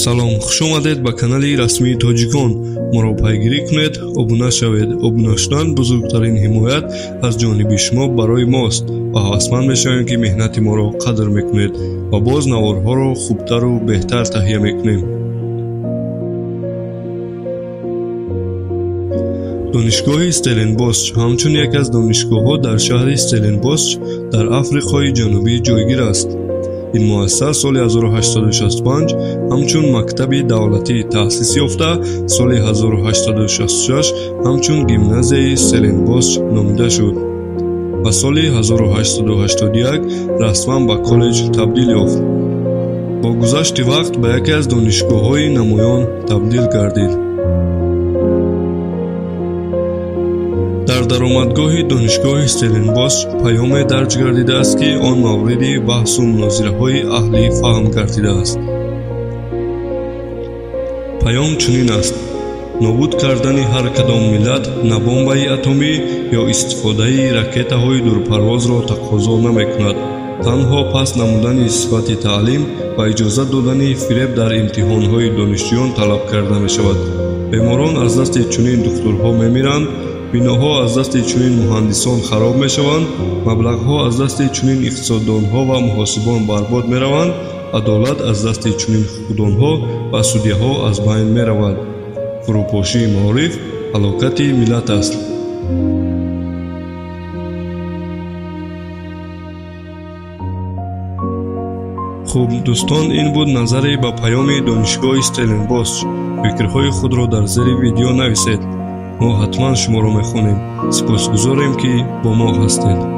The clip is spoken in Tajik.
салом, хуш омадед ба канали расмии тоҷикон. моро пайгирӣ кунед, обуна шавед. обуна шудан бузургтарин ҳимоят аз ҷониби шумо барои мост ва ҳавасманд мешавем ки меҳнати моро қадр мекунед ва боз наворҳоро хубтару беҳтар таҳия мекунем. донишгоҳи стелленбосч ҳамчун як аз донишгоҳҳо дар шаҳри стелленбосч дар африқои ҷанубӣ ҷойгир аст. ин муассиса соли 1865 ҳамчун мактаби давлатӣ таъсис ёфта, соли 1866 ҳамчун гимназияи стелленбосч номида шуд ва соли 1881 расман ба коллеҷ табдил ёфт. бо гузашти вақт ба яке аз донишгоҳҳои намоён табдил гардид. дар даромадгоҳи донишгоҳи стелленбосч паёме дарҷ гардидааст, ки он мавриди баҳсу мунозираҳои аҳли фаҳм гардидааст. паём чунин аст: нобуд кардани ҳар кадом миллат на бомбаи атомӣ ё истифодаи ракетаҳои дурпарвозро тақозо намекунад. танҳо паст намудани сифати таълим ва иҷозат додани фиреб дар имтиҳонҳои донишҷӯён талаб карда мешавад. беморон аз дасти чунин духтурҳо мемиранд, биноҳо аз дасти чунин муҳандисон хароб мешаванд, маблағҳо аз дасти чунин иқтисоддонҳо ва муҳосибон барбод мераванд, адолат аз дасти чунин ҳуқуқдонҳо ва судяҳо аз байн меравад. фурӯпошии маориф ҳалокати миллат аст. хуб дӯстон, ин буд назаре ба паёми донишгоҳи стелленбосч. фикрҳои худро дар зери видео нависед. мо ҳатман шуморо мехонем. сипосгузорем ки бо мо ҳастед.